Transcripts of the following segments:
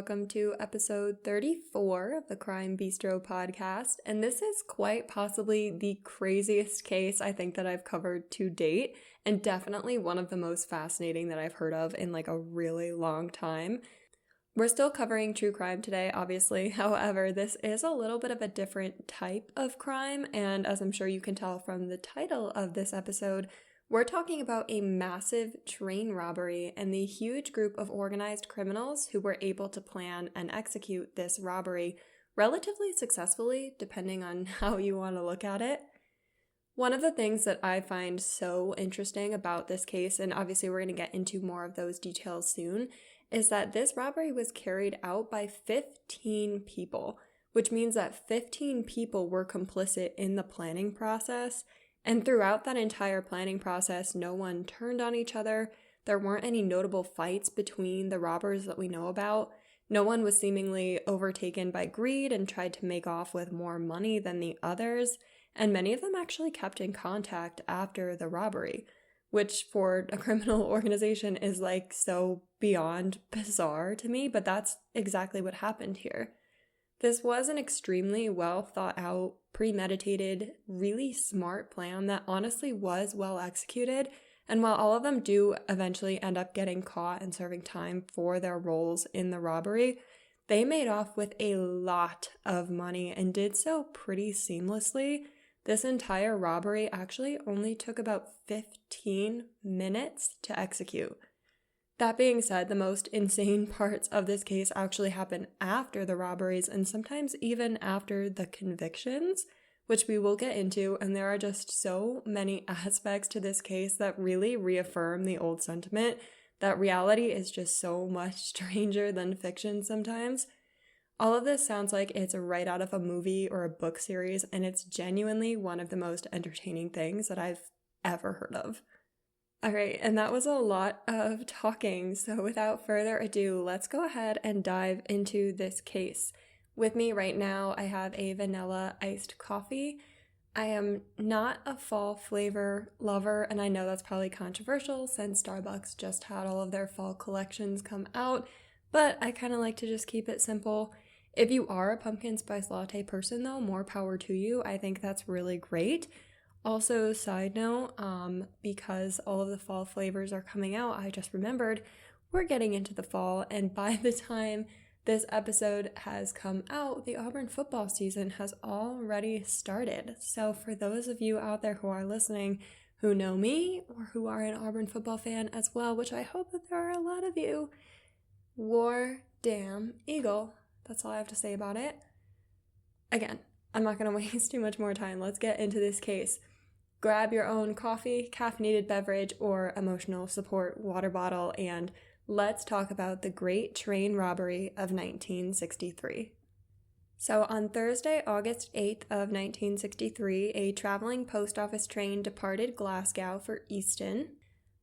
welcome to episode 34 of the Crime Bistro podcast. And this is quite possibly the craziest case I think that I've covered to date, and definitely one of the most fascinating that I've heard of in like a really long time. We're still covering true crime today, obviously. However, this is a little bit of a different type of crime, and as I'm sure you can tell from the title of this episode, we're talking about a massive train robbery and the huge group of organized criminals who were able to plan and execute this robbery relatively successfully, depending on how you want to look at it. One of the things that I find so interesting about this case, and obviously we're going to get into more of those details soon, is that this robbery was carried out by 15 people, which means that 15 people were complicit in the planning process. And throughout that entire planning process, no one turned on each other. There weren't any notable fights between the robbers that we know about. No one was seemingly overtaken by greed and tried to make off with more money than the others. And many of them actually kept in contact after the robbery, which for a criminal organization is like so beyond bizarre to me, but that's exactly what happened here. This was an extremely well thought out, premeditated, really smart plan that honestly was well executed, and while all of them do eventually end up getting caught and serving time for their roles in the robbery, they made off with a lot of money and did so pretty seamlessly. This entire robbery actually only took about 15 minutes to execute. That being said, the most insane parts of this case actually happen after the robberies and sometimes even after the convictions, which we will get into, and there are just so many aspects to this case that really reaffirm the old sentiment that reality is just so much stranger than fiction sometimes. All of this sounds like it's right out of a movie or a book series, and it's genuinely one of the most entertaining things that I've ever heard of. All right, and that was a lot of talking, so without further ado, let's go ahead and dive into this case. With me right now, I have a vanilla iced coffee. I am not a fall flavor lover, and I know that's probably controversial since Starbucks just had all of their fall collections come out, but I kind of like to just keep it simple. If you are a pumpkin spice latte person though, more power to you. I think that's really great. Also, side note, because all of the fall flavors are coming out, I just remembered we're getting into the fall, and by the time this episode has come out, the Auburn football season has already started. So for those of you out there who are listening who know me or who are an Auburn football fan as well, which I hope that there are a lot of you, war damn Eagle. That's all I have to say about it. Again, I'm not going to waste too much more time. Let's get into this case. Grab your own coffee, caffeinated beverage, or emotional support water bottle, and let's talk about the Great Train Robbery of 1963. So on Thursday, August 8th of 1963, a traveling post office train departed Glasgow for Easton.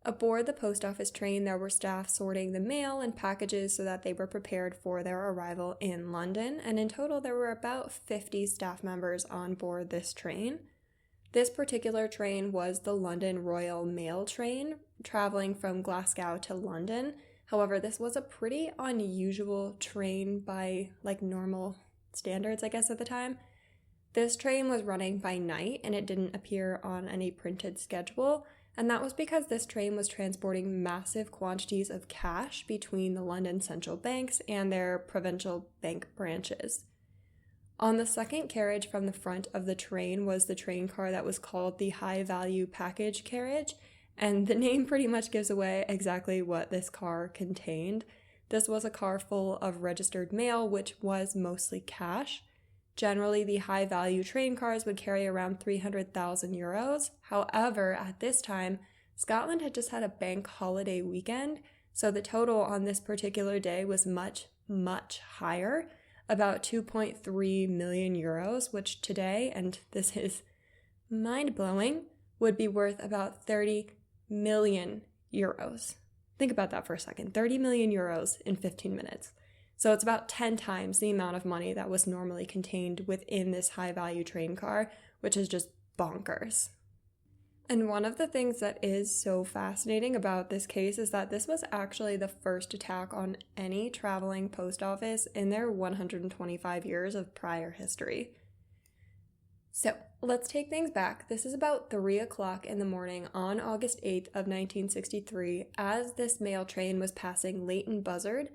Aboard the post office train, there were staff sorting the mail and packages so that they were prepared for their arrival in London, and in total there were about 50 staff members on board this train. This particular train was the London Royal Mail train, traveling from Glasgow to London. However, this was a pretty unusual train by normal standards, I guess, at the time. This train was running by night and it didn't appear on any printed schedule, and that was because this train was transporting massive quantities of cash between the London central banks and their provincial bank branches. On the second carriage from the front of the train was the train car that was called the High Value Package Carriage, and the name pretty much gives away exactly what this car contained. This was a car full of registered mail, which was mostly cash. Generally, the high-value train cars would carry around 300,000 euros. However, at this time, Scotland had just had a bank holiday weekend, so the total on this particular day was much, much higher, about 2.3 million euros, which today, and this is mind-blowing, would be worth about 30 million euros. Think about that for a second. 30 million euros in 15 minutes. So it's about 10 times the amount of money that was normally contained within this high-value train car, which is just bonkers. And one of the things that is so fascinating about this case is that this was actually the first attack on any traveling post office in their 125 years of prior history. So let's take things back. This is about 3 o'clock in the morning on August 8th of 1963 as this mail train was passing Leighton Buzzard,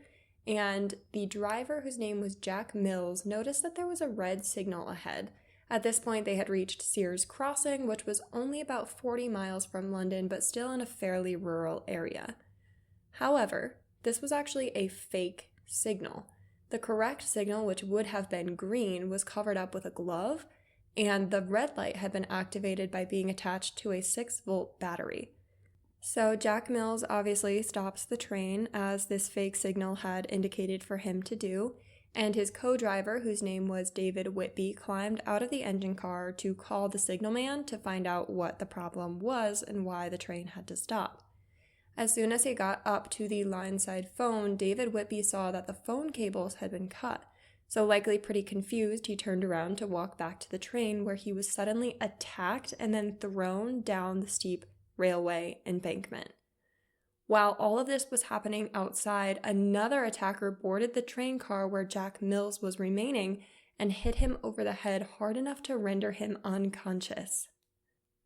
and the driver, whose name was Jack Mills, noticed that there was a red signal ahead. At this point, they had reached Sears Crossing, which was only about 40 miles from London, but still in a fairly rural area. However, this was actually a fake signal. The correct signal, which would have been green, was covered up with a glove, and the red light had been activated by being attached to a 6-volt battery. So Jack Mills obviously stops the train, as this fake signal had indicated for him to do, and his co-driver, whose name was David Whitby, climbed out of the engine car to call the signalman to find out what the problem was and why the train had to stop. As soon as he got up to the line-side phone, David Whitby saw that the phone cables had been cut. So likely pretty confused, he turned around to walk back to the train, where he was suddenly attacked and then thrown down the steep railway embankment. While all of this was happening outside, another attacker boarded the train car where Jack Mills was remaining and hit him over the head hard enough to render him unconscious.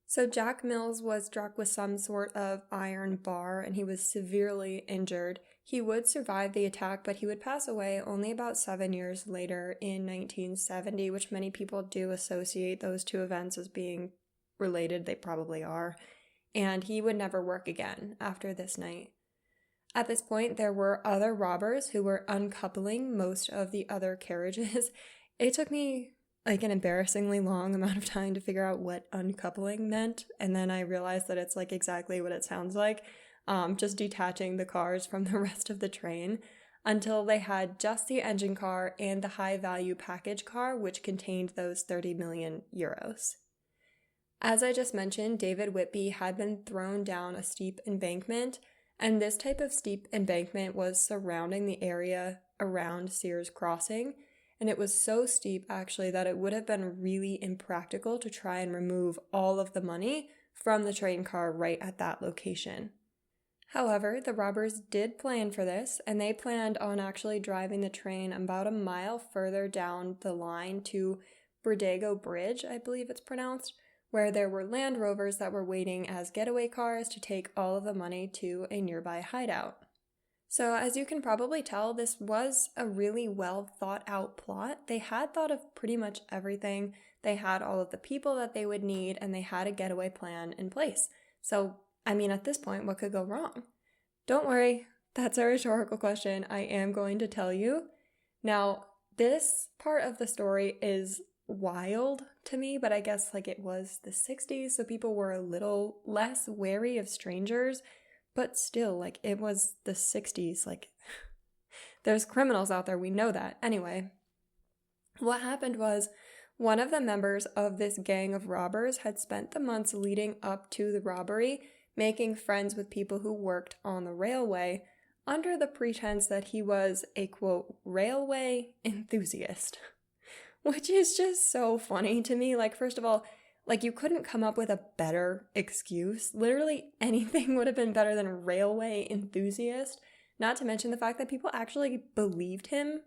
So Jack Mills was struck with some sort of iron bar and he was severely injured. He would survive the attack, but he would pass away only about 7 years later in 1970, which many people do associate those two events as being related. They probably are. And he would never work again after this night. At this point, there were other robbers who were uncoupling most of the other carriages. It took me like an embarrassingly long amount of time to figure out what uncoupling meant, and then I realized that it's like exactly what it sounds like, just detaching the cars from the rest of the train, until they had just the engine car and the high-value package car, which contained those 30 million euros. As I just mentioned, David Whitby had been thrown down a steep embankment, and this type of steep embankment was surrounding the area around Sears Crossing, and it was so steep actually that it would have been really impractical to try and remove all of the money from the train car right at that location. However, the robbers did plan for this, and they planned on actually driving the train about a mile further down the line to Bridego Bridge, I believe it's pronounced, where there were Land Rovers that were waiting as getaway cars to take all of the money to a nearby hideout. So as you can probably tell, this was a really well thought out plot. They had thought of pretty much everything. They had all of the people that they would need, and they had a getaway plan in place. So, I mean, at this point, what could go wrong? Don't worry, that's a rhetorical question. I am going to tell you. Now, this part of the story is wild to me, but I guess like it was the 60s, so people were a little less wary of strangers, but still, like, it was the 60s, like there's criminals out there, we know that. Anyway, what happened was one of the members of this gang of robbers had spent the months leading up to the robbery making friends with people who worked on the railway under the pretense that he was a, quote, railway enthusiast. Which is just so funny to me. Like, first of all, like, you couldn't come up with a better excuse. Literally anything would have been better than railway enthusiast. Not to mention the fact that people actually believed him,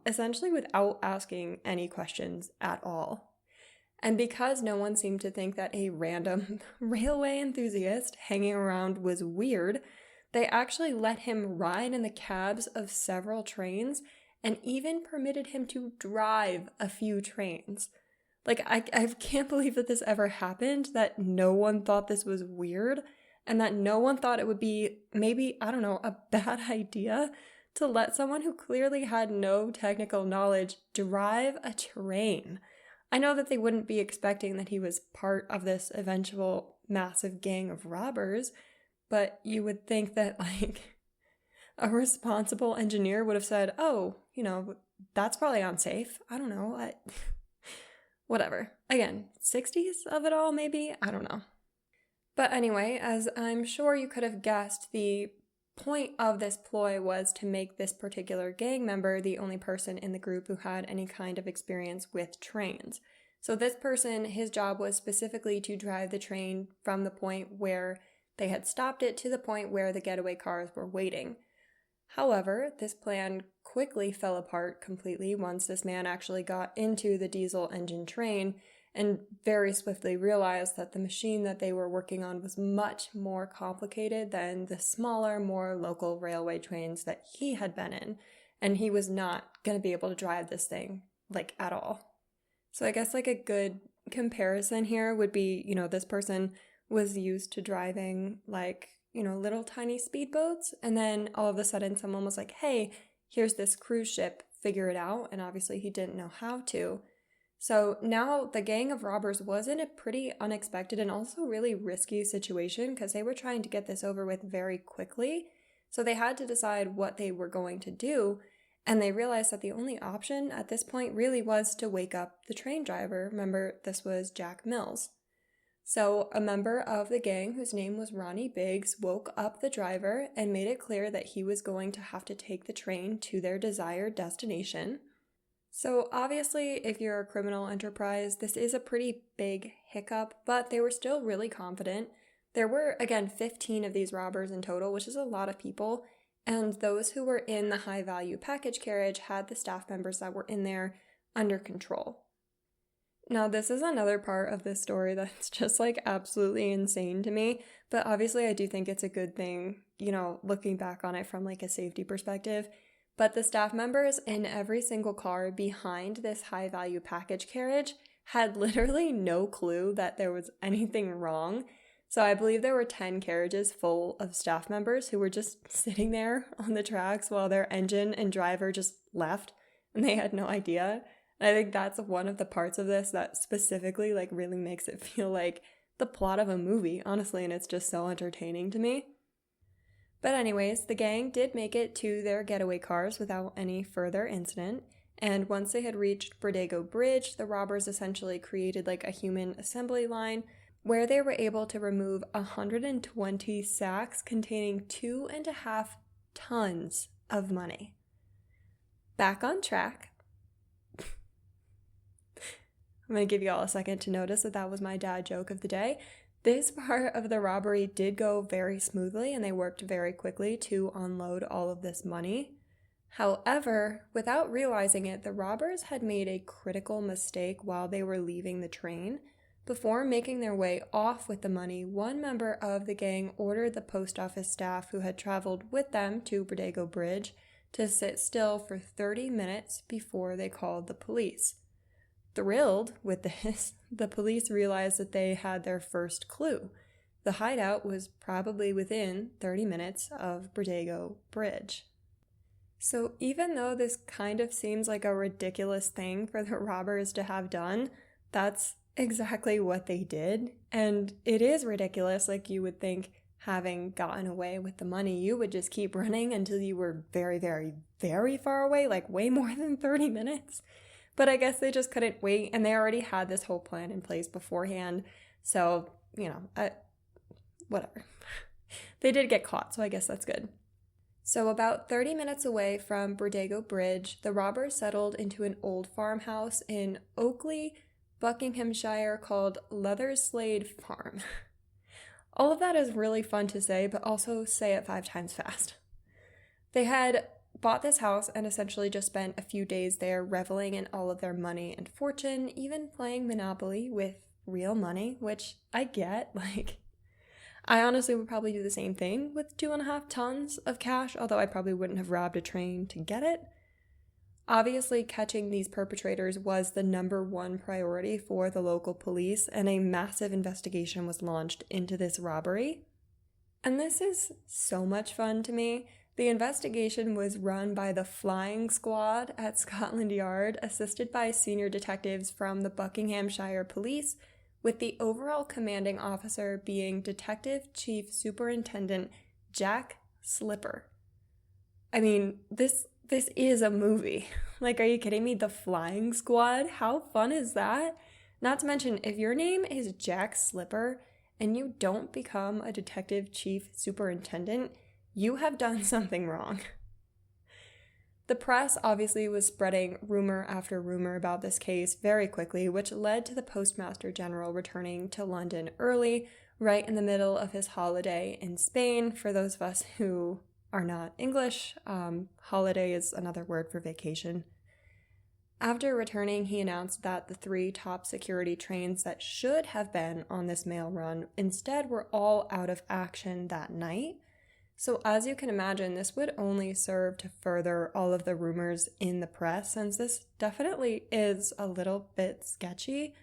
essentially without asking any questions at all. And because no one seemed to think that a random railway enthusiast hanging around was weird, they actually let him ride in the cabs of several trains and even permitted him to drive a few trains. Like, I can't believe that this ever happened, that no one thought this was weird, and that no one thought it would be maybe, I don't know, a bad idea to let someone who clearly had no technical knowledge drive a train. I know that they wouldn't be expecting that he was part of this eventual massive gang of robbers, but you would think that, like, a responsible engineer would have said, oh, you know, that's probably unsafe. I don't know. Whatever. Again, 60s of it all, maybe? I don't know. But anyway, as I'm sure you could have guessed, the point of this ploy was to make this particular gang member the only person in the group who had any kind of experience with trains. So this person, his job was specifically to drive the train from the point where they had stopped it to the point where the getaway cars were waiting. However, this plan quickly fell apart completely once this man actually got into the diesel engine train and very swiftly realized that the machine that they were working on was much more complicated than the smaller, more local railway trains that he had been in, and he was not going to be able to drive this thing, at all. So I guess, a good comparison here would be, this person was used to driving, little tiny speedboats, and then all of a sudden someone was like, hey, here's this cruise ship, figure it out, and obviously he didn't know how to. So now the gang of robbers was in a pretty unexpected and also really risky situation because they were trying to get this over with very quickly. So they had to decide what they were going to do, and they realized that the only option at this point really was to wake up the train driver. Remember, this was Jack Mills. So a member of the gang, whose name was Ronnie Biggs, woke up the driver and made it clear that he was going to have to take the train to their desired destination. So obviously, if you're a criminal enterprise, this is a pretty big hiccup, but they were still really confident. There were, again, 15 of these robbers in total, which is a lot of people, and those who were in the high-value package carriage had the staff members that were in there under control. Now, this is another part of this story that's just, absolutely insane to me, but obviously I do think it's a good thing, looking back on it from, a safety perspective. But the staff members in every single car behind this high-value package carriage had literally no clue that there was anything wrong. So I believe there were 10 carriages full of staff members who were just sitting there on the tracks while their engine and driver just left, and they had no idea. And I think that's one of the parts of this that specifically, really makes it feel like the plot of a movie, honestly, and it's just so entertaining to me. But anyways, the gang did make it to their getaway cars without any further incident, and once they had reached Bordego Bridge, the robbers essentially created a human assembly line where they were able to remove 120 sacks containing 2.5 tons of money. Back on track. I'm going to give you all a second to notice that was my dad joke of the day. This part of the robbery did go very smoothly, and they worked very quickly to unload all of this money. However, without realizing it, the robbers had made a critical mistake while they were leaving the train. Before making their way off with the money, one member of the gang ordered the post office staff who had traveled with them to Bordego Bridge to sit still for 30 minutes before they called the police. Thrilled with this, the police realized that they had their first clue. The hideout was probably within 30 minutes of Bordego Bridge. So even though this kind of seems like a ridiculous thing for the robbers to have done, that's exactly what they did. And it is ridiculous. You would think, having gotten away with the money, you would just keep running until you were very, very, very far away, way more than 30 minutes. But I guess they just couldn't wait, and they already had this whole plan in place beforehand. So, whatever. They did get caught, so I guess that's good. So about 30 minutes away from Bordego Bridge, the robbers settled into an old farmhouse in Oakley, Buckinghamshire called Leatherslade Farm. All of that is really fun to say, but also say it 5 times fast. They had bought this house and essentially just spent a few days there reveling in all of their money and fortune, even playing Monopoly with real money, which I get. I honestly would probably do the same thing with 2.5 tons of cash, although I probably wouldn't have robbed a train to get it. Obviously, catching these perpetrators was the number one priority for the local police, and a massive investigation was launched into this robbery. And this is so much fun to me. The investigation was run by the Flying Squad at Scotland Yard, assisted by senior detectives from the Buckinghamshire Police, with the overall commanding officer being Detective Chief Superintendent Jack Slipper. I mean, this is a movie. Are you kidding me? The Flying Squad? How fun is that? Not to mention, if your name is Jack Slipper and you don't become a Detective Chief Superintendent, you have done something wrong. The press obviously was spreading rumor after rumor about this case very quickly, which led to the Postmaster General returning to London early, right in the middle of his holiday in Spain. For those of us who are not English, holiday is another word for vacation. After returning, he announced that the 3 top security trains that should have been on this mail run instead were all out of action that night. So as you can imagine, this would only serve to further all of the rumors in the press, since this definitely is a little bit sketchy.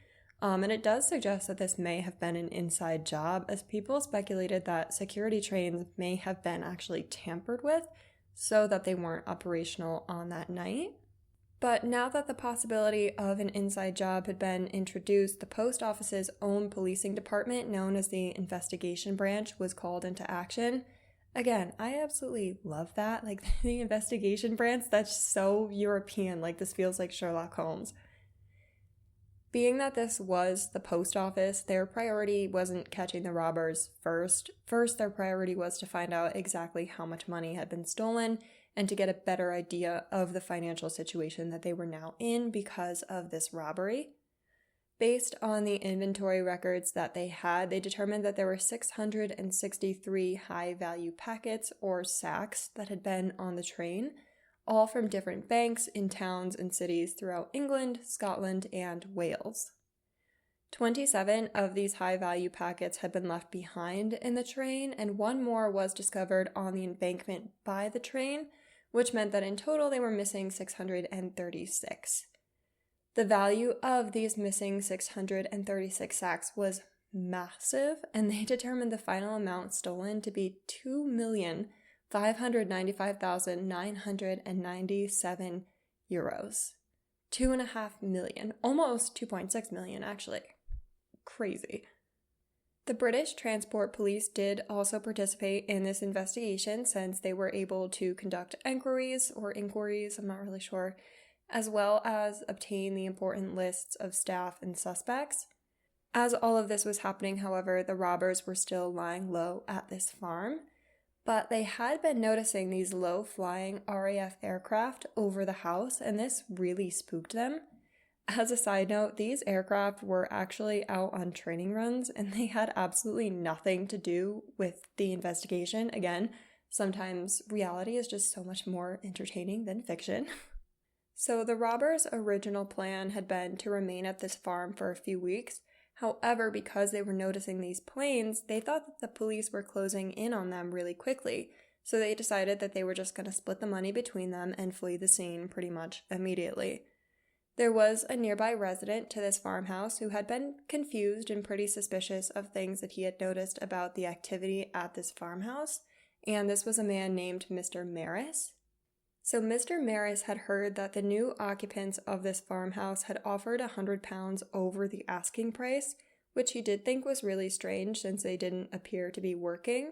And it does suggest that this may have been an inside job, as people speculated that security trains may have been actually tampered with so that they weren't operational on that night. But now that the possibility of an inside job had been introduced, the post office's own policing department, known as the Investigation Branch, was called into action. Again, I absolutely love that. Like, the Investigation Branch, that's so European. Like, this feels like Sherlock Holmes. Being that this was the post office, their priority wasn't catching the robbers first. First, their priority was to find out exactly how much money had been stolen and to get a better idea of the financial situation that they were now in because of this robbery. Based on the inventory records that they had, they determined that there were 663 high-value packets, or sacks, that had been on the train, all from different banks in towns and cities throughout England, Scotland, and Wales. 27 of these high-value packets had been left behind in the train, and 1 more was discovered on the embankment by the train, which meant that in total they were missing 636. The value of these missing 636 sacks was massive, and they determined the final amount stolen to be €2,595,997. €2.5 million, almost 2.6 million actually. Crazy. The British Transport Police did also participate in this investigation, since they were able to conduct inquiries, I'm not really sure, as well as obtain the important lists of staff and suspects. As all of this was happening, however, the robbers were still lying low at this farm, but they had been noticing these low-flying RAF aircraft over the house, and this really spooked them. As a side note, these aircraft were actually out on training runs, and they had absolutely nothing to do with the investigation. Again, sometimes reality is just so much more entertaining than fiction. So the robbers' original plan had been to remain at this farm for a few weeks. However, because they were noticing these planes, they thought that the police were closing in on them really quickly. So they decided that they were just going to split the money between them and flee the scene pretty much immediately. There was a nearby resident to this farmhouse who had been confused and pretty suspicious of things that he had noticed about the activity at this farmhouse, and this was a man named Mr. Maris. So Mr. Maris had heard that the new occupants of this farmhouse had offered £100 over the asking price, which he did think was really strange since they didn't appear to be working.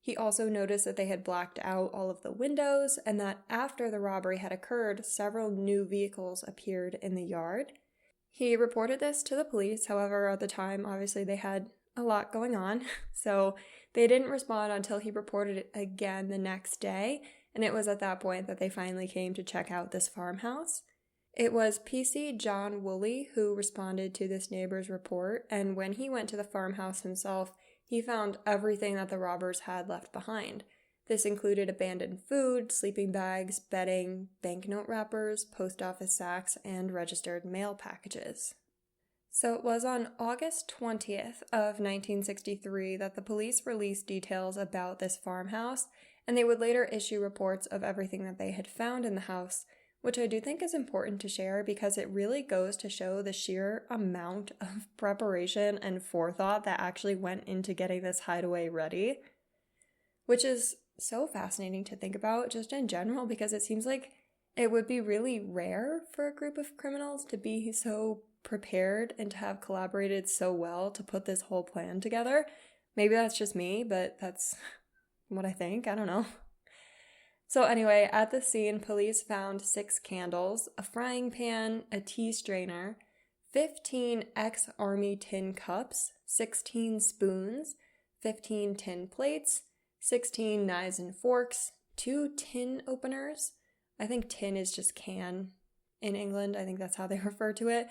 He also noticed that they had blacked out all of the windows, and that after the robbery had occurred, several new vehicles appeared in the yard. He reported this to the police. However, at the time, obviously they had a lot going on, so they didn't respond until he reported it again the next day, and it was at that point that they finally came to check out this farmhouse. It was PC John Woolley who responded to this neighbor's report, and when he went to the farmhouse himself, he found everything that the robbers had left behind. This included abandoned food, sleeping bags, bedding, banknote wrappers, post office sacks, and registered mail packages. So it was on August 20th of 1963 that the police released details about this farmhouse, and they would later issue reports of everything that they had found in the house, which I do think is important to share because it really goes to show the sheer amount of preparation and forethought that actually went into getting this hideaway ready, which is so fascinating to think about just in general, because it seems like it would be really rare for a group of criminals to be so prepared and to have collaborated so well to put this whole plan together. Maybe that's just me, but that's what I think. I don't know. So anyway, at the scene, police found 6 candles, a frying pan, a tea strainer, 15 ex-army tin cups, 16 spoons, 15 tin plates, 16 knives and forks, 2 tin openers, I think tin is just can in England. I think that's how they refer to it.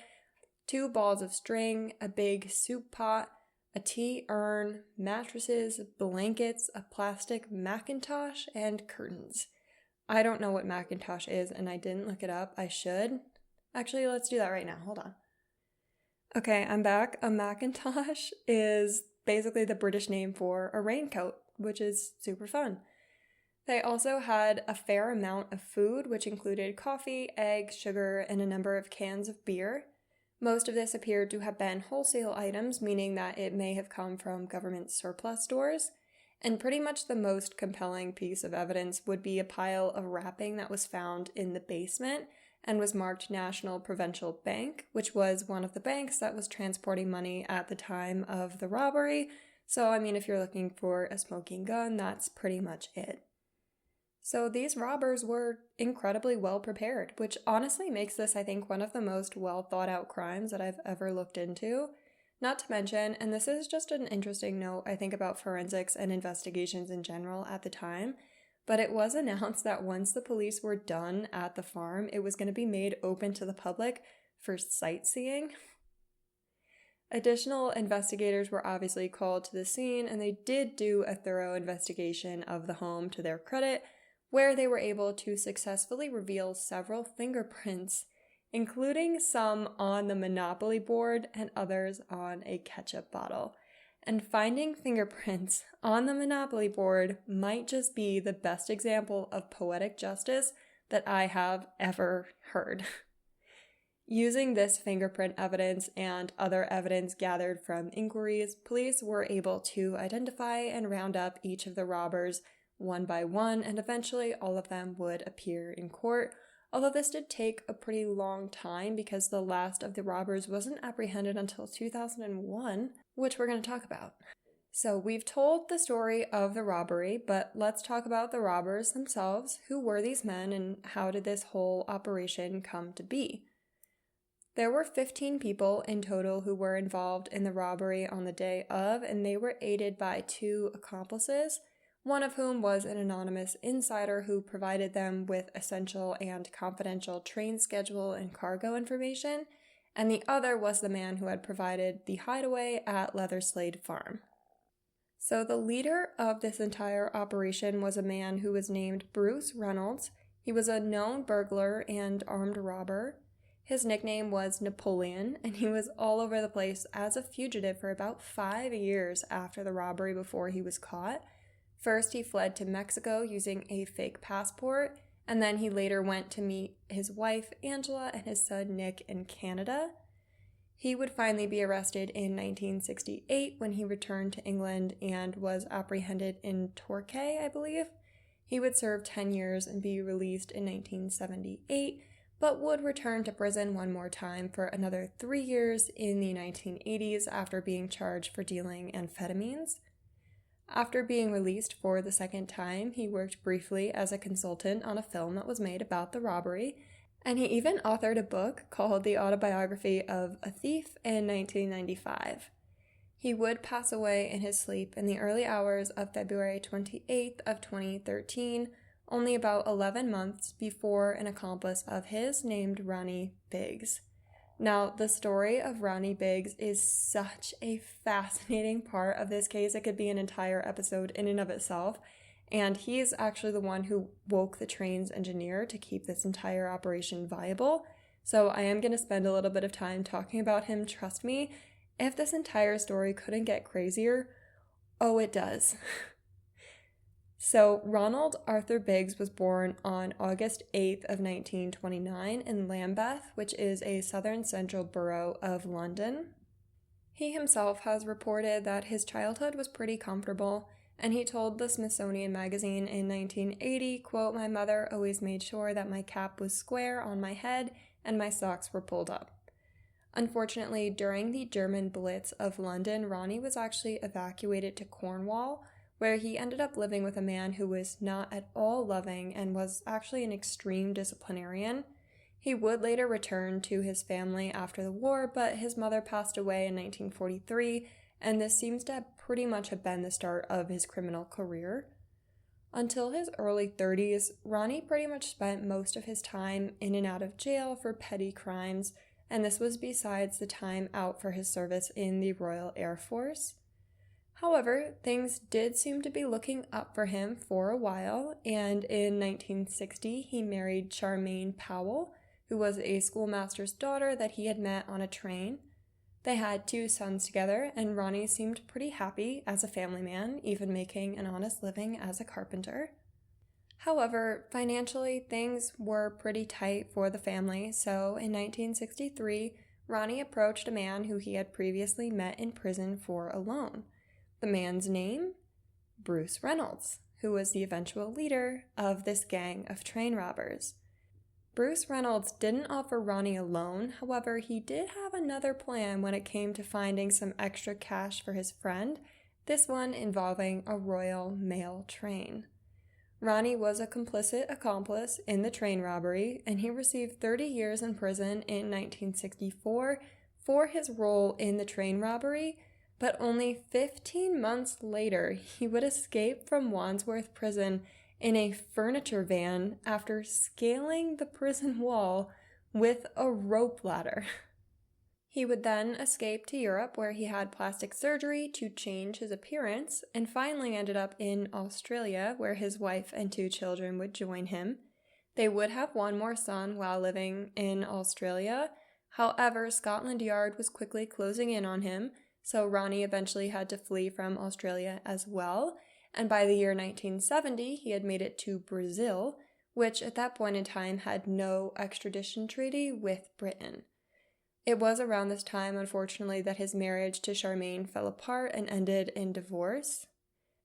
2 balls of string, a big soup pot, a tea urn, mattresses, blankets, a plastic Macintosh, and curtains. I don't know what Macintosh is, and I didn't look it up. I should. Actually, let's do that right now. Hold on. Okay, I'm back. A Macintosh is basically the British name for a raincoat, which is super fun. They also had a fair amount of food, which included coffee, eggs, sugar, and a number of cans of beer. Most of this appeared to have been wholesale items, meaning that it may have come from government surplus stores. And pretty much the most compelling piece of evidence would be a pile of wrapping that was found in the basement and was marked National Provincial Bank, which was one of the banks that was transporting money at the time of the robbery. So, I mean, if you're looking for a smoking gun, that's pretty much it. So these robbers were incredibly well prepared, which honestly makes this, I think, one of the most well thought out crimes that I've ever looked into. Not to mention, and this is just an interesting note, I think, about forensics and investigations in general at the time, but it was announced that once the police were done at the farm, it was going to be made open to the public for sightseeing. Additional investigators were obviously called to the scene, and they did do a thorough investigation of the home to their credit, where they were able to successfully reveal several fingerprints, including some on the Monopoly board and others on a ketchup bottle. And finding fingerprints on the Monopoly board might just be the best example of poetic justice that I have ever heard. Using this fingerprint evidence and other evidence gathered from inquiries, police were able to identify and round up each of the robbers one by one, and eventually all of them would appear in court, although this did take a pretty long time because the last of the robbers wasn't apprehended until 2001, which we're going to talk about. So we've told the story of the robbery, but let's talk about the robbers themselves. Who were these men, and how did this whole operation come to be? There were 15 people in total who were involved in the robbery on the day of, and they were aided by 2 accomplices, one of whom was an anonymous insider who provided them with essential and confidential train schedule and cargo information, and the other was the man who had provided the hideaway at Leatherslade Farm. So the leader of this entire operation was a man who was named Bruce Reynolds. He was a known burglar and armed robber. His nickname was Napoleon, and he was all over the place as a fugitive for about 5 years after the robbery before he was caught. First, he fled to Mexico using a fake passport, and then he later went to meet his wife, Angela, and his son, Nick, in Canada. He would finally be arrested in 1968 when he returned to England and was apprehended in Torquay, I believe. He would serve 10 years and be released in 1978, but would return to prison one more time for another 3 years in the 1980s after being charged for dealing amphetamines. After being released for the second time, he worked briefly as a consultant on a film that was made about the robbery, and he even authored a book called The Autobiography of a Thief in 1995. He would pass away in his sleep in the early hours of February 28th of 2013, only about 11 months before an accomplice of his named Ronnie Biggs. Now, the story of Ronnie Biggs is such a fascinating part of this case. It could be an entire episode in and of itself. And he's actually the one who woke the train's engineer to keep this entire operation viable. So I am going to spend a little bit of time talking about him. Trust me, if this entire story couldn't get crazier, oh, it does. So Ronald Arthur Biggs was born on August 8th of 1929 in Lambeth, which is a southern central borough of London. He himself has reported that his childhood was pretty comfortable, and he told the Smithsonian Magazine in 1980, quote, "My mother always made sure that my cap was square on my head and my socks were pulled up." Unfortunately, during the German Blitz of London, Ronnie was actually evacuated to Cornwall, where he ended up living with a man who was not at all loving and was actually an extreme disciplinarian. He would later return to his family after the war, but his mother passed away in 1943, and this seems to pretty much have been the start of his criminal career. Until his early 30s, Ronnie pretty much spent most of his time in and out of jail for petty crimes, and this was besides the time out for his service in the Royal Air Force. However, things did seem to be looking up for him for a while, and in 1960 he married Charmaine Powell, who was a schoolmaster's daughter that he had met on a train. They had 2 sons together, and Ronnie seemed pretty happy as a family man, even making an honest living as a carpenter. However, financially, things were pretty tight for the family, so in 1963, Ronnie approached a man who he had previously met in prison for a loan. The man's name? Bruce Reynolds, who was the eventual leader of this gang of train robbers. Bruce Reynolds didn't offer Ronnie a loan, however, he did have another plan when it came to finding some extra cash for his friend, this one involving a Royal Mail train. Ronnie was a complicit accomplice in the train robbery, and he received 30 years in prison in 1964 for his role in the train robbery, but only 15 months later, he would escape from Wandsworth Prison in a furniture van after scaling the prison wall with a rope ladder. He would then escape to Europe, where he had plastic surgery to change his appearance, and finally ended up in Australia, where his wife and 2 children would join him. They would have 1 more son while living in Australia. However, Scotland Yard was quickly closing in on him, so Ronnie eventually had to flee from Australia as well, and by the year 1970, he had made it to Brazil, which at that point in time had no extradition treaty with Britain. It was around this time, unfortunately, that his marriage to Charmaine fell apart and ended in divorce.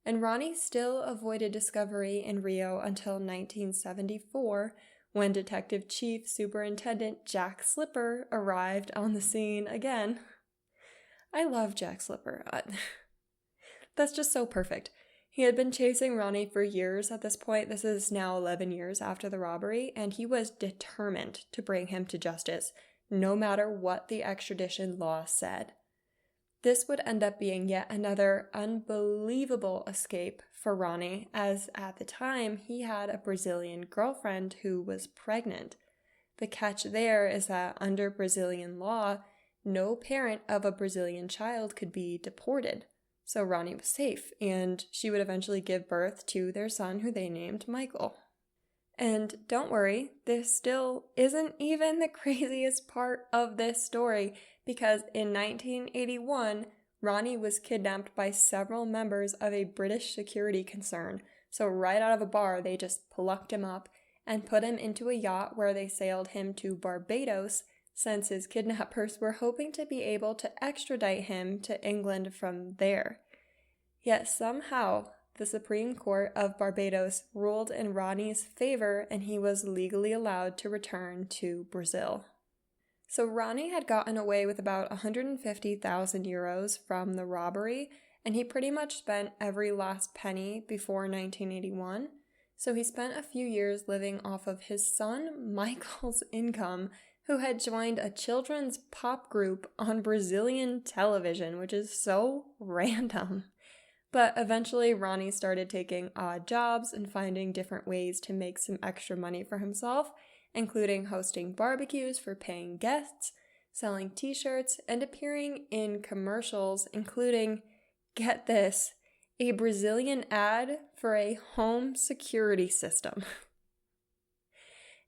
And Ronnie still avoided discovery in Rio until 1974, when Detective Chief Superintendent Jack Slipper arrived on the scene again. I love Jack Slipper. That's just so perfect. He had been chasing Ronnie for years at this point. This is now 11 years after the robbery, and he was determined to bring him to justice, no matter what the extradition law said. This would end up being yet another unbelievable escape for Ronnie, as at the time he had a Brazilian girlfriend who was pregnant. The catch there is that under Brazilian law, no parent of a Brazilian child could be deported. So Ronnie was safe, and she would eventually give birth to their son, who they named Michael. And don't worry, this still isn't even the craziest part of this story, because in 1981, Ronnie was kidnapped by several members of a British security concern. So right out of a bar, they just plucked him up and put him into a yacht where they sailed him to Barbados, since his kidnappers were hoping to be able to extradite him to England from there. Yet somehow, the Supreme Court of Barbados ruled in Ronnie's favor, and he was legally allowed to return to Brazil. So Ronnie had gotten away with about 150,000 euros from the robbery, and he pretty much spent every last penny before 1981. So he spent a few years living off of his son Michael's income, who had joined a children's pop group on Brazilian television, which is so random. But eventually Ronnie started taking odd jobs and finding different ways to make some extra money for himself, including hosting barbecues for paying guests, selling t-shirts, and appearing in commercials, including, get this, a Brazilian ad for a home security system.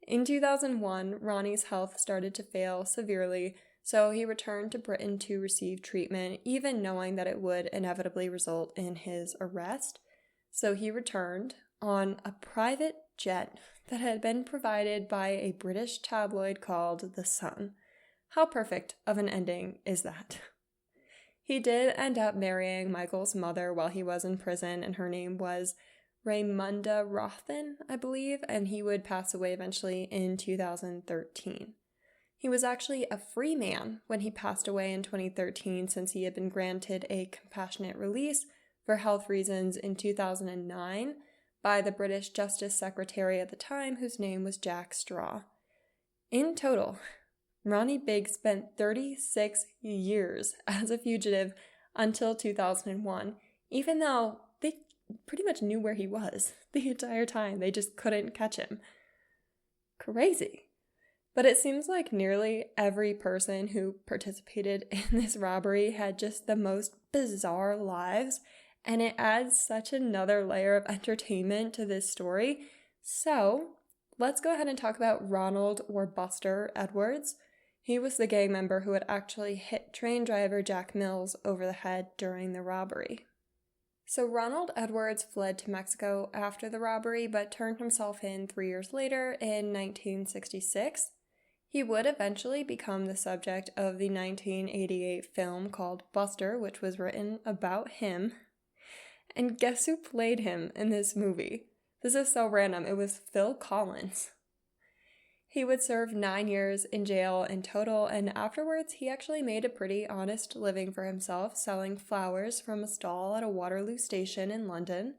In 2001, Ronnie's health started to fail severely, so he returned to Britain to receive treatment, even knowing that it would inevitably result in his arrest. So he returned on a private jet that had been provided by a British tabloid called The Sun. How perfect of an ending is that? He did end up marrying Michael's mother while he was in prison, and her name was Raymunda Rothen, I believe, and he would pass away eventually in 2013. He was actually a free man when he passed away in 2013, since he had been granted a compassionate release for health reasons in 2009 by the British Justice Secretary at the time, whose name was Jack Straw. In total, Ronnie Biggs spent 36 years as a fugitive until 2001, even though pretty much knew where he was the entire time. They just couldn't catch him. Crazy. But it seems like nearly every person who participated in this robbery had just the most bizarre lives, and it adds such another layer of entertainment to this story. So, let's go ahead and talk about Ronald or Buster Edwards. He was the gang member who had actually hit train driver Jack Mills over the head during the robbery. So Ronald Edwards fled to Mexico after the robbery, but turned himself in 3 years later in 1966. He would eventually become the subject of the 1988 film called Buster, which was written about him. And guess who played him in this movie? This is so random. It was Phil Collins. He would serve 9 years in jail in total, and afterwards he actually made a pretty honest living for himself, selling flowers from a stall at a Waterloo station in London.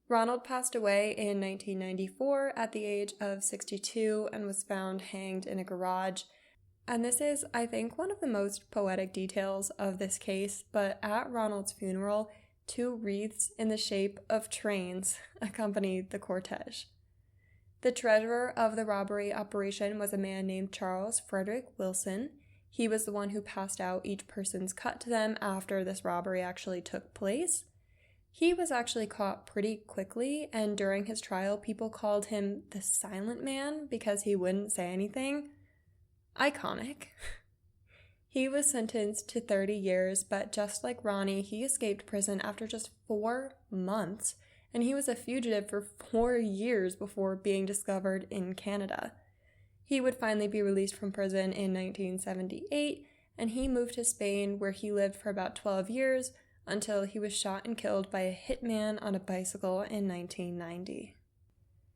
Ronald passed away in 1994 at the age of 62 and was found hanged in a garage. And this is, I think, one of the most poetic details of this case, but at Ronald's funeral, 2 wreaths in the shape of trains accompanied the cortege. The treasurer of the robbery operation was a man named Charles Frederick Wilson. He was the one who passed out each person's cut to them after this robbery actually took place. He was actually caught pretty quickly, and during his trial, people called him the Silent Man because he wouldn't say anything. Iconic. He was sentenced to 30 years, but just like Ronnie, he escaped prison after just 4 months, and he was a fugitive for 4 years before being discovered in Canada. He would finally be released from prison in 1978, and he moved to Spain, where he lived for about 12 years, until he was shot and killed by a hitman on a bicycle in 1990.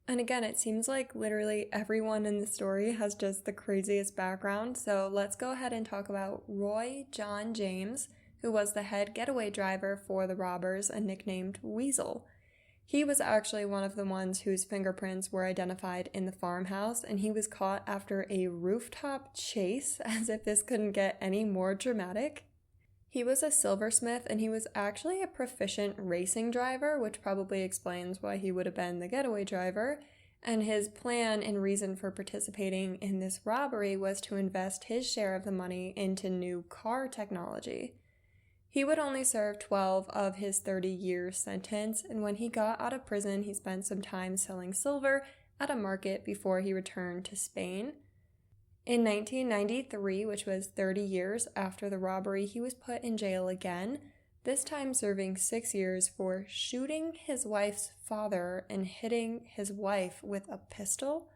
And again, it seems like literally everyone in the story has just the craziest background, so let's go ahead and talk about Roy John James, who was the head getaway driver for the robbers and nicknamed Weasel. He was actually one of the ones whose fingerprints were identified in the farmhouse, and he was caught after a rooftop chase, as if this couldn't get any more dramatic. He was a silversmith, and he was actually a proficient racing driver, which probably explains why he would have been the getaway driver. And his plan and reason for participating in this robbery was to invest his share of the money into new car technology. He would only serve 12 of his 30-year sentence, and when he got out of prison, he spent some time selling silver at a market before he returned to Spain. In 1993, which was 30 years after the robbery, he was put in jail again, this time serving 6 years for shooting his wife's father and hitting his wife with a pistol.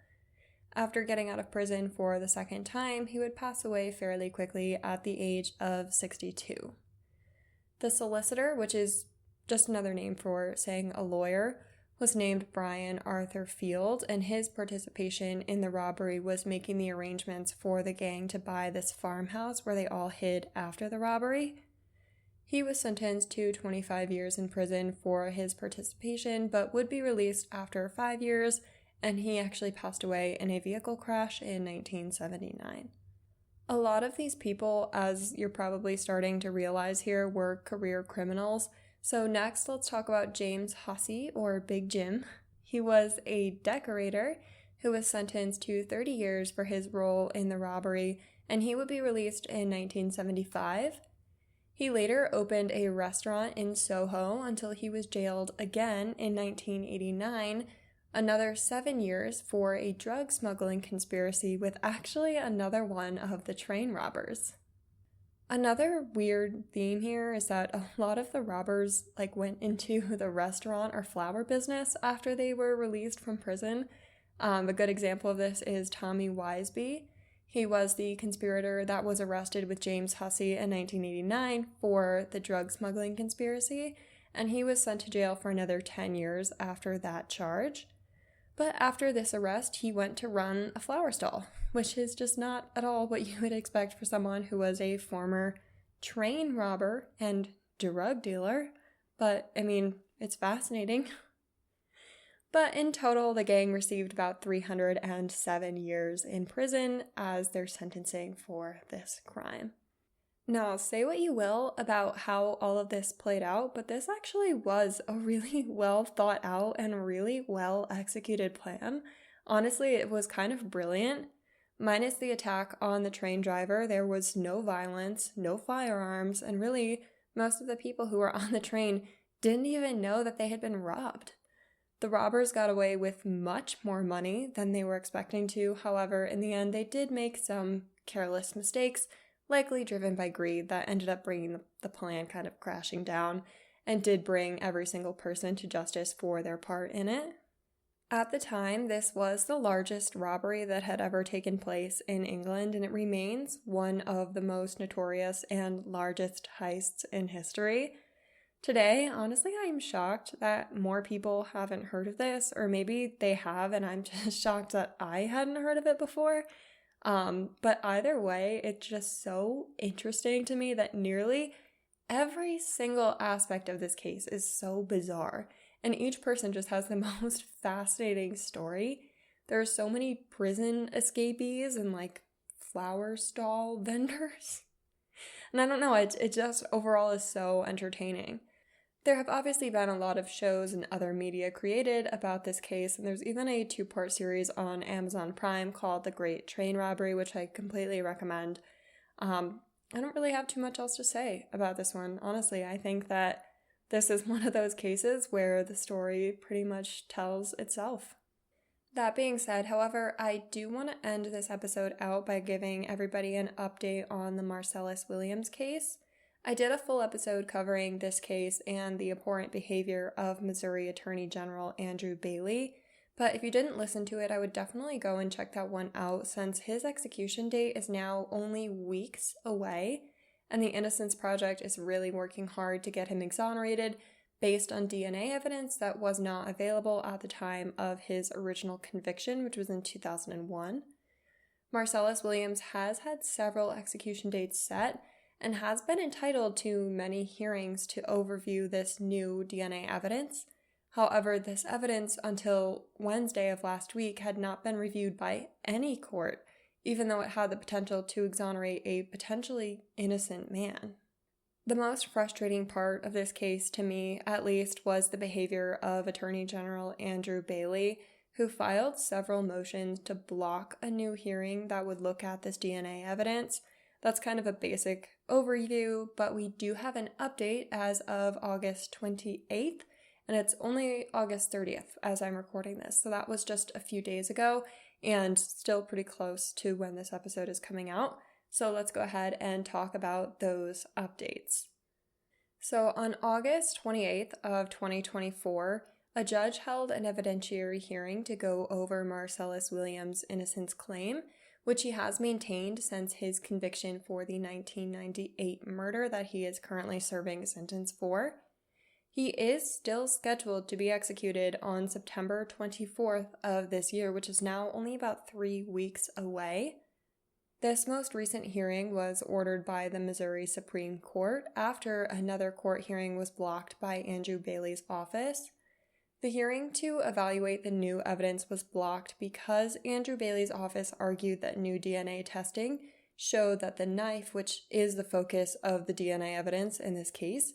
After getting out of prison for the second time, he would pass away fairly quickly at the age of 62. The solicitor, which is just another name for saying a lawyer, was named Brian Arthur Field, and his participation in the robbery was making the arrangements for the gang to buy this farmhouse where they all hid after the robbery. He was sentenced to 25 years in prison for his participation, but would be released after 5 years, and he actually passed away in a vehicle crash in 1979. A lot of these people, as you're probably starting to realize here, were career criminals. So next, let's talk about James Hussey, or Big Jim. He was a decorator who was sentenced to 30 years for his role in the robbery, and he would be released in 1975. He later opened a restaurant in Soho until he was jailed again in 1989, another 7 years for a drug smuggling conspiracy with actually another one of the train robbers. Another weird theme here is that a lot of the robbers went into the restaurant or flower business after they were released from prison. A good example of this is Tommy Wiseby. He was the conspirator that was arrested with James Hussey in 1989 for the drug smuggling conspiracy, and he was sent to jail for another 10 years after that charge. But after this arrest, he went to run a flower stall, which is just not at all what you would expect for someone who was a former train robber and drug dealer. But, it's fascinating. But in total, the gang received about 307 years in prison as their sentencing for this crime. Now, say what you will about how all of this played out, but this actually was a really well thought out and really well executed plan. Honestly, it was kind of brilliant. Minus the attack on the train driver, there was no violence, no firearms, and really, most of the people who were on the train didn't even know that they had been robbed. The robbers got away with much more money than they were expecting to. However, in the end, they did make some careless mistakes, likely driven by greed, that ended up bringing the plan kind of crashing down and did bring every single person to justice for their part in it. At the time, this was the largest robbery that had ever taken place in England, and it remains one of the most notorious and largest heists in history. Today, honestly, I am shocked that more people haven't heard of this, or maybe they have, and I'm just shocked that I hadn't heard of it before. But either way, it's just so interesting to me that nearly every single aspect of this case is so bizarre, and each person just has the most fascinating story. There are so many prison escapees and like flower stall vendors. And I don't know, it just overall is so entertaining. There have obviously been a lot of shows and other media created about this case, and there's even a 2-part series on Amazon Prime called The Great Train Robbery, which I completely recommend. I don't really have too much else to say about this one. Honestly, I think that this is one of those cases where the story pretty much tells itself. That being said, however, I do want to end this episode out by giving everybody an update on the Marcellus Williams case. I did a full episode covering this case and the abhorrent behavior of Missouri Attorney General Andrew Bailey, but if you didn't listen to it, I would definitely go and check that one out since his execution date is now only weeks away, and the Innocence Project is really working hard to get him exonerated based on DNA evidence that was not available at the time of his original conviction, which was in 2001. Marcellus Williams has had several execution dates set, and has been entitled to many hearings to overview this new DNA evidence. However, this evidence until Wednesday of last week had not been reviewed by any court, even though it had the potential to exonerate a potentially innocent man. The most frustrating part of this case, to me at least, was the behavior of Attorney General Andrew Bailey, who filed several motions to block a new hearing that would look at this DNA evidence. That's kind of a basic overview, but we do have an update as of August 28th, and it's only August 30th as I'm recording this. So that was just a few days ago and still pretty close to when this episode is coming out. So let's go ahead and talk about those updates. So on August 28th of 2024, a judge held an evidentiary hearing to go over Marcellus Williams' innocence claim, which he has maintained since his conviction for the 1998 murder that he is currently serving a sentence for. He is still scheduled to be executed on September 24th of this year, which is now only about 3 weeks away. This most recent hearing was ordered by the Missouri Supreme Court after another court hearing was blocked by Andrew Bailey's office. The hearing to evaluate the new evidence was blocked because Andrew Bailey's office argued that new DNA testing showed that the knife, which is the focus of the DNA evidence in this case,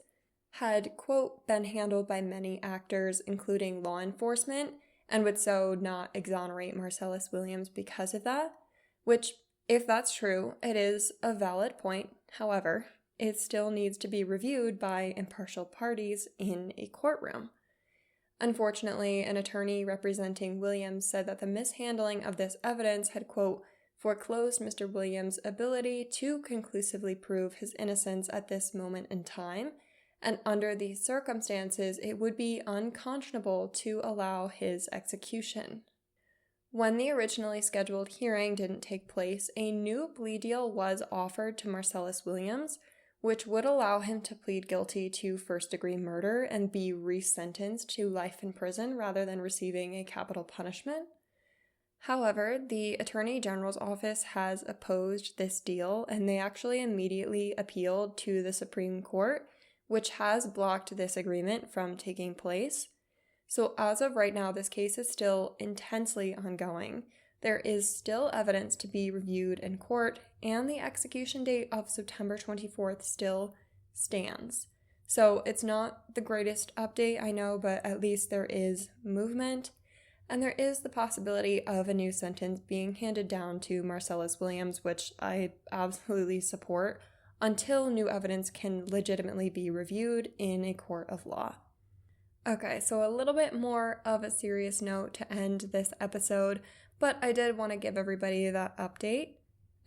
had, quote, been handled by many actors, including law enforcement, and would so not exonerate Marcellus Williams because of that, which, if that's true, it is a valid point. However, it still needs to be reviewed by impartial parties in a courtroom. Unfortunately, an attorney representing Williams said that the mishandling of this evidence had, quote, foreclosed Mr. Williams' ability to conclusively prove his innocence at this moment in time, and under these circumstances, it would be unconscionable to allow his execution. When the originally scheduled hearing didn't take place, a new plea deal was offered to Marcellus Williams, which would allow him to plead guilty to first-degree murder and be resentenced to life in prison rather than receiving a capital punishment. However, the Attorney General's office has opposed this deal, and they actually immediately appealed to the Supreme Court, which has blocked this agreement from taking place. So as of right now, this case is still intensely ongoing. There is still evidence to be reviewed in court, and the execution date of September 24th still stands. So it's not the greatest update, I know, but at least there is movement. And there is the possibility of a new sentence being handed down to Marcellus Williams, which I absolutely support, until new evidence can legitimately be reviewed in a court of law. Okay, so a little bit more of a serious note to end this episode, but I did want to give everybody that update.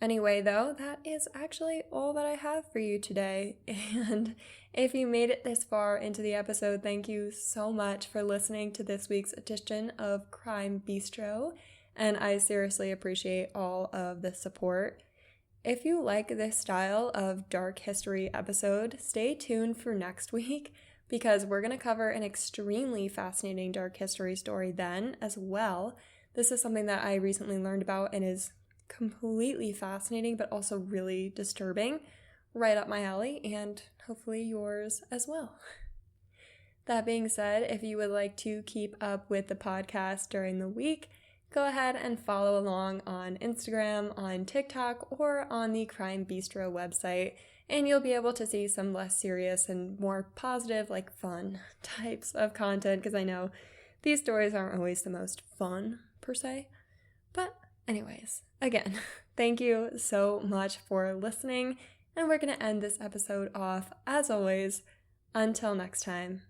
Anyway, though, that is actually all that I have for you today. And if you made it this far into the episode, thank you so much for listening to this week's edition of Crime Bistro. And I seriously appreciate all of the support. If you like this style of dark history episode, stay tuned for next week because we're going to cover an extremely fascinating dark history story then as well. This is something that I recently learned about and is completely fascinating, but also really disturbing, right up my alley, and hopefully yours as well. That being said, if you would like to keep up with the podcast during the week, go ahead and follow along on Instagram, on TikTok, or on the Crime Bistro website, and you'll be able to see some less serious and more positive, fun types of content, because I know these stories aren't always the most fun, per se. But anyways, again, thank you so much for listening, and we're going to end this episode off, as always, until next time.